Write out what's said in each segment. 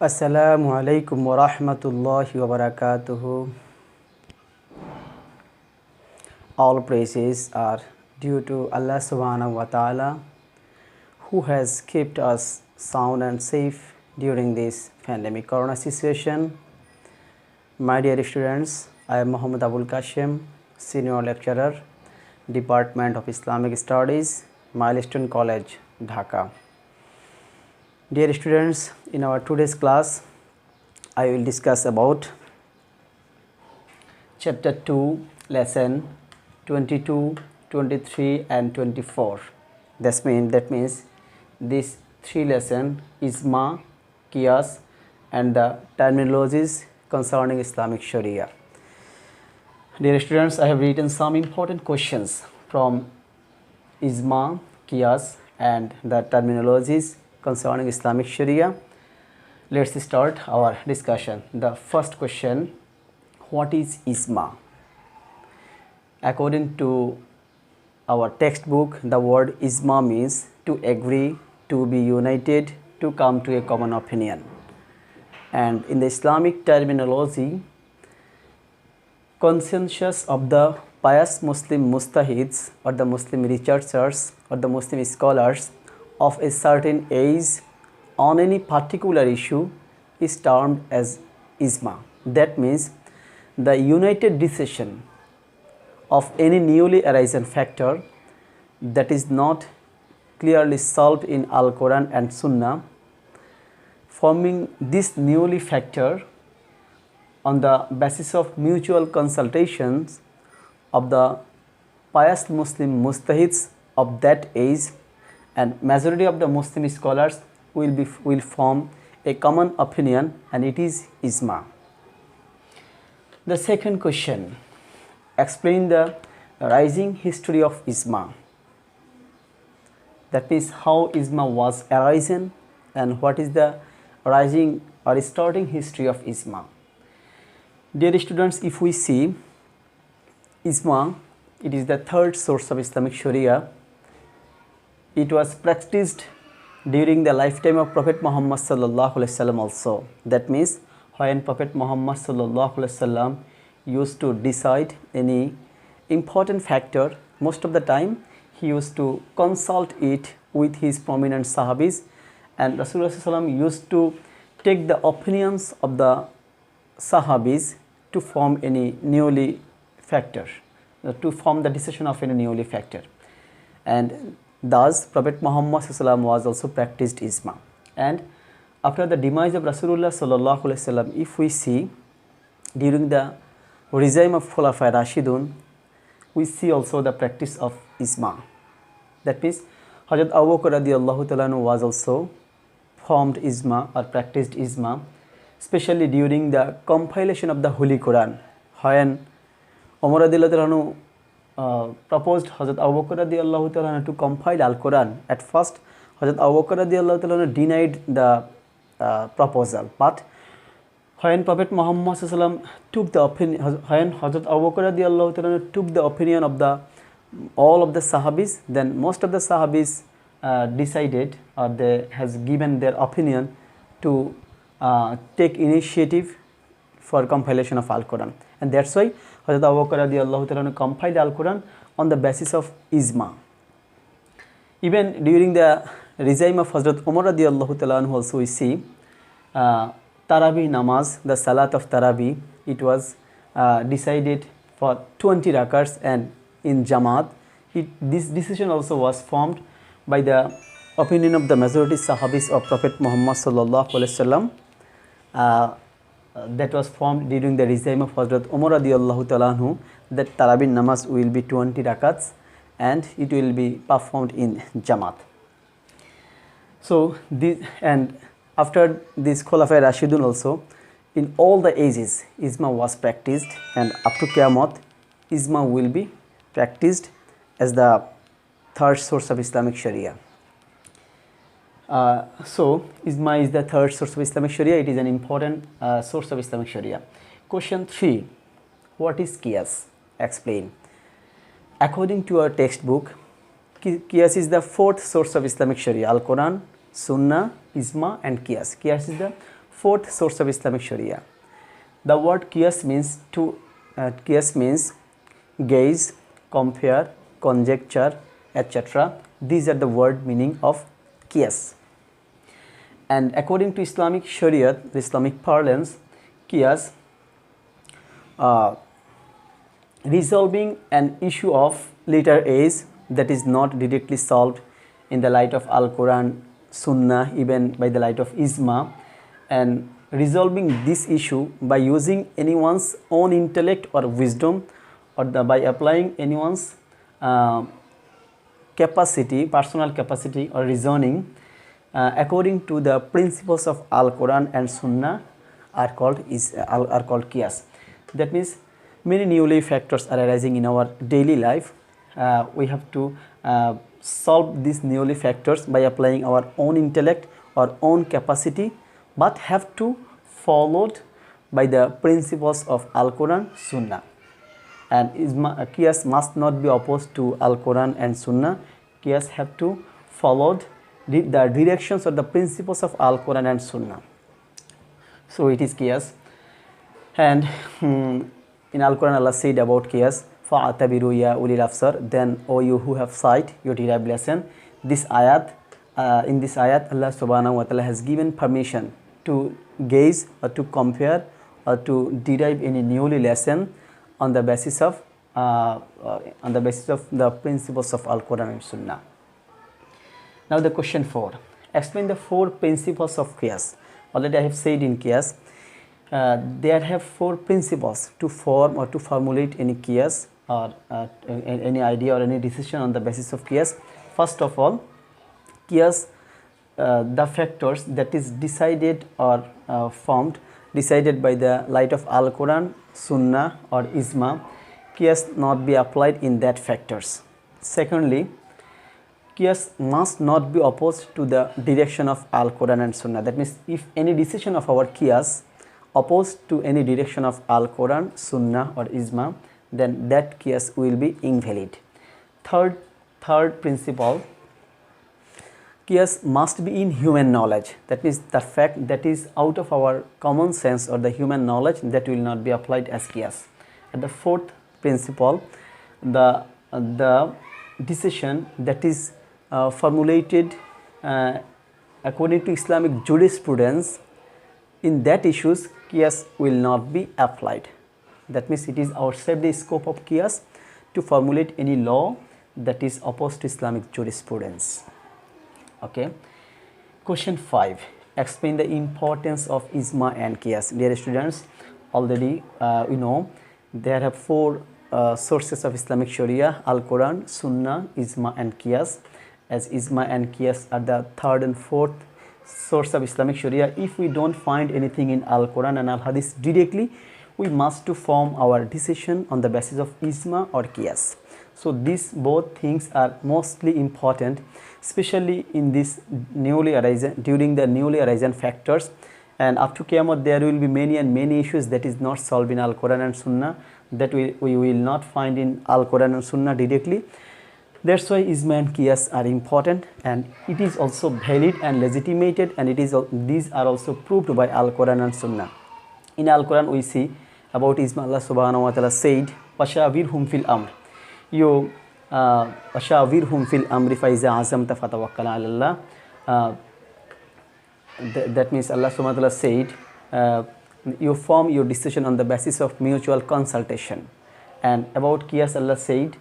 Assalamu alaikum wa rahmatullahi wa barakatuhu. All praises are due to Allah subhanahu wa ta'ala, who has kept us sound and safe during this pandemic corona situation. My dear students, I am Muhammad Abul Kashim, Senior Lecturer, Department of Islamic Studies, Milestone College, Dhaka. Dear students, in our today's class, I will discuss about Chapter 2, Lesson 22, 23 and 24. That means these three lessons, Ijma, Qiyas and the terminologies concerning Islamic Sharia. Dear students, I have written some important questions from Ijma, Qiyas and the terminologies concerning Islamic Sharia. Let's start our discussion. The first question, what is Ijma? According to our textbook, the word Ijma means to agree, to be united, to come to a common opinion. And in the Islamic terminology, consensus of the pious Muslim mustahids or the Muslim researchers or the Muslim scholars of a certain age on any particular issue is termed as Ijma. That means the united decision of any newly arisen factor that is not clearly solved in Al-Quran and Sunnah, forming this newly factor on the basis of mutual consultations of the pious Muslim mustahids of that age, and majority of the Muslim scholars will form a common opinion, and it is Ijma. The second question, explain the rising history of Ijma. That means how Ijma was arisen and what is the rising or starting history of Ijma. Dear students, if we see Ijma, it is the third source of Islamic Sharia. It was practiced during the lifetime of Prophet Muhammad sallallahu alaihi wasallam also. That means when Prophet Muhammad sallallahu alaihi wasallam used to decide any important factor, most of the time he used to consult it with his prominent Sahabis, and Rasulullah sallallahu alaihi wasallam used to take the opinions of the Sahabis to form any newly factor, to form the decision of any newly factor. And thus Prophet Muhammad sallallahu alaihi wasallam was also practiced Ijma. And after the demise of Rasulullah sallallahu alaihi wasallam, if we see during the regime of Khulafa Rashidun, we see also the practice of Ijma. That means Hazrat Abu Bakr radiyallahu ta'ala anhu was also formed Ijma or practiced Ijma, especially during the compilation of the Holy Quran, when Umar radiyallahu ta'ala anhu proposed Hazrat Abu Bakr radiyallahu ta'ala anhu to compile Al-Quran. At first, Hazrat Abu Bakr radiyallahu ta'ala anhu denied the proposal, but when Prophet Muhammad sallallahu alaihi wasallam took the opinion, when Hazrat Abu Bakr radiyallahu ta'ala anhu took the opinion of all of the Sahabis, then most of the Sahabis decided, or they has given their opinion to take initiative for compilation of Al-Quran. And that's why Hazrat Abu Bakr radiyallahu ta'ala anhu compiled Al-Quran on the basis of Ijma. Even during the regime of Hazrat Umar radiyallahu ta'ala anhu also we see Tarawih namaz, the Salat of Tarawih, it was decided for 20 rakats and in Jamaat. This decision also was formed by the opinion of the majority Sahabis of Prophet Muhammad sallallahu alaihi wasallam. That was formed during the regime of Hazrat Umar radiyallahu ta'ala anhu, that Tarawih namaz will be 20 rakats and it will be performed in Jamaat. So and after this Khulafa Rashidun also, in all the ages Ijma was practiced, and up to Qiyamah Ijma will be practiced as the third source of Islamic Sharia. So Ijma is the third source of Islamic Sharia. It is an important source of Islamic Sharia. Question 3, what is Qiyas? Explain. According to our textbook, Qiyas is the fourth source of Islamic Sharia. Al-Quran, Sunnah, Ijma and Qiyas. Qiyas is the Fourth source of Islamic Sharia. The word qiyas means gaze, compare, conjecture, etc. These are the word meaning of qiyas. And according to Islamic Sharia, the Islamic parlance, qiyas resolving an issue of later age that is not directly solved in the light of Al-Quran, Sunnah, even by the light of Ijma, and resolving this issue by using anyone's own intellect or wisdom, or by applying anyone's capacity, personal capacity or reasoning according to the principles of Al-Quran and Sunnah are called qiyas. That means many newly factors are arising in our daily life. We have to solve these newly factors by applying our own intellect or own capacity, but have to followed by the principles of Al-Quran, Sunnah. And qiyas must not be opposed to Al-Quran and Sunnah. Qiyas have to follow the directions or the principles of Al-Quran and Sunnah. So it is qiyas. And in Al-Quran, Allah said about qiyas, فَأَعْتَبِرُوا يَا أُولِي الْأَبْصَارِ, then, O you who have sight, you derive lesson. This ayat, in this ayat, Allah subhanahu wa ta'ala has given permission to gaze or to compare or to derive any newly lesson on the basis of the principles of Al-Quran and Sunnah. Now the question 4. Explain the 4 principles of qiyas. Already I have said in qiyas, there have 4 principles to form or to formulate any qiyas or any idea or any decision on the basis of qiyas. First of all, qiyas, the factors that is decided or decided by the light of Al-Quran, Sunnah or Ijma, qiyas not be applied in that factors. Secondly, qiyas must not be opposed to the direction of Al-Quran and Sunnah. That means if any decision of our qiyas opposed to any direction of Al-Quran, Sunnah or Ijma, then that qiyas will be invalid. Third principle, qiyas must be in human knowledge. That means the fact that is out of our common sense or the human knowledge, that will not be applied as qiyas. And the 4th principle, the decision that is formulated according to Islamic jurisprudence, in that issues qiyas will not be applied. That means it is outside the scope of qiyas to formulate any law that is opposed to Islamic jurisprudence. Okay. Question 5. Explain the importance of Ijma and qiyas. Dear students, already we know there are 4 sources of Islamic Sharia: Al-Quran, Sunnah, Ijma and qiyas. As Ijma and qiyas are the 3rd and 4th source of Islamic Sharia, if we don't find anything in Al-Quran and Al-Hadith directly, we must to form our decision on the basis of Ijma or qiyas. So these both things are mostly important, especially in this during the newly arisen factors. And after Qiyamah there will be many issues that is not solved in Al-Quran and Sunnah, that we will not find in Al-Quran and Sunnah directly. That's why Ijma and qiyas are important, and it is also valid and legitimated, and these are also proved by Al-Quran and Sunnah. In Al-Quran we see about Ijma, Allah subhanahu wa ta'ala said, وَشَاوِرْهُمْ فِي الْأَمْرِ, you وَشَاوِرْهُمْ فِي الْأَمْرِ فَإِذَا عَزَمْتَ فَتَوَكَّلْ عَلَى اللَّهِ. That means Allah subhanahu wa ta'ala said, you form your decision on the basis of mutual consultation. And about qiyas, Allah said,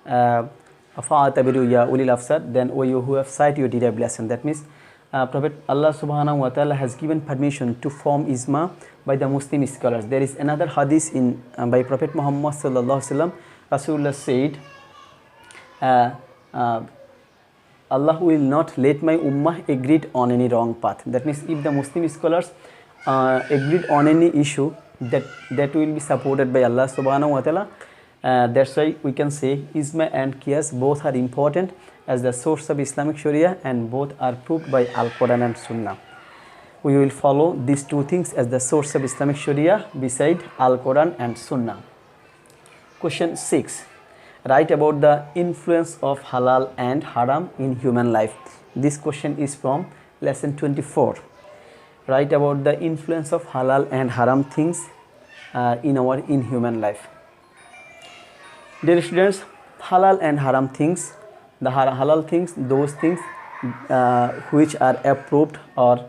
فَأَعْتَبِرُوا يَا أُولِي الْأَبْصَارِ, then O you who have sight, you derive lesson. That means Prophet Allah subhanahu wa ta'ala has given permission to form Ijma by the Muslim scholars. There is another hadith by Prophet Muhammad sallallahu alaihi wasallam. Rasulullah said, Allah will not let my ummah agreed on any wrong path. That means if the Muslim scholars agreed on any issue, that will be supported by Allah subhanahu wa ta'ala. That's why we can say Ijma and qiyas both are important as the source of Islamic Sharia, and both are proved by Al-Quran and Sunnah. We will follow these 2 things as the source of Islamic Sharia beside Al-Quran and Sunnah. Question 6. Write about the influence of halal and haram in human life. This question is from lesson 24. write about the influence of halal and haram things in human life. Dear students, halal and haram things, the halal things, those things which are approved or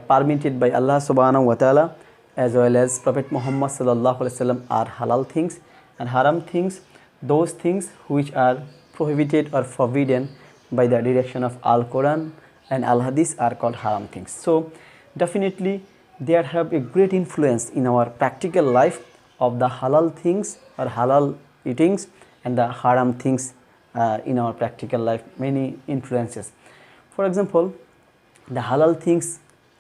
permitted by Allah subhanahu wa ta'ala as well as Prophet Muhammad sallallahu alaihi wasallam are halal things, and haram things, those things which are prohibited or forbidden by the direction of Al-Quran and Al-Hadith are called haram things. So definitely they have a great influence in our practical life of the halal things or halal eatings and the haram things in our practical life, many influences. For example, the halal things,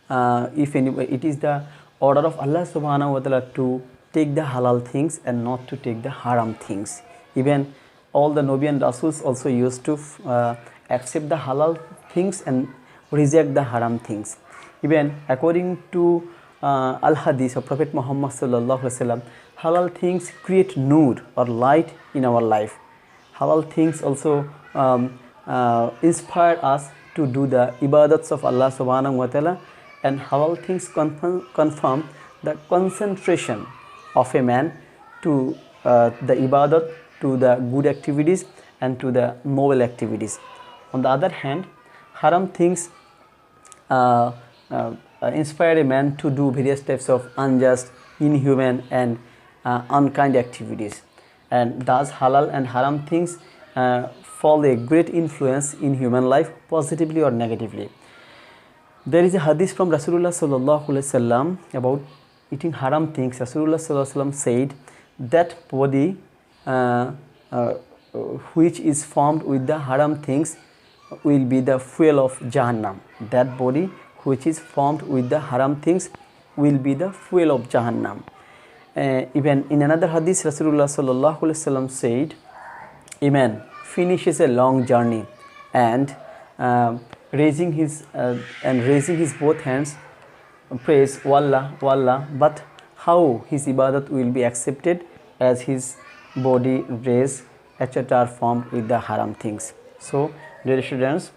if anyway, it is the order of Allah subhanahu wa ta'ala to take the halal things and not to take the haram things. Even all the Nabi and Rasuls also used to accept the halal things and reject the haram things. Even according to Al-Hadith of Prophet Muhammad sallallahu alaihi wasallam, halal things create nur or light in our life. Halal things also inspire us to do the ibadats of Allah subhanahu wa ta'ala, and halal things confirm the concentration of a man to the ibadat, to the good activities and to the noble activities. On the other hand, haram things inspire a man to do various types of unjust, inhuman and unkind activities, and thus halal and haram things fall a great influence in human life, positively or negatively. There is a hadith from Rasulullah sallallahu alaihi wasallam about eating haram things. Rasulullah sallallahu alaihi wasallam said that body which is formed with the haram things will be the fuel of Jahannam. That body which is formed with the haram things will be the fuel of Jahannam. Even in another hadith, Rasulullah sallallahu alaihi wasallam said, a man finishes a long journey and raising his both hands praise Wallah, Wallah, but how his ibadat will be accepted as his body, dress, etc. are formed with the haram things. So dear students,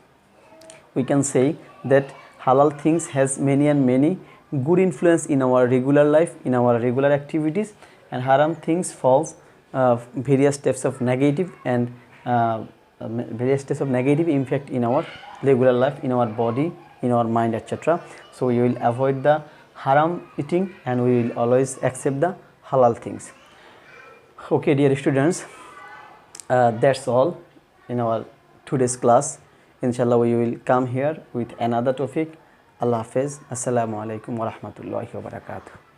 we can say that halal things has many and many good influence in our regular life, in our regular activities, and haram things falls various steps of negative and various steps of negative impact in our regular life, in our body, in our mind, etc. So we will avoid the haram eating and we will always accept the halal things. Okay, dear students, that's all in our today's class. Inshallah, we will come here with another topic. Allah Hafiz. Assalamu alaikum wa rahmatullahi wa barakatuh.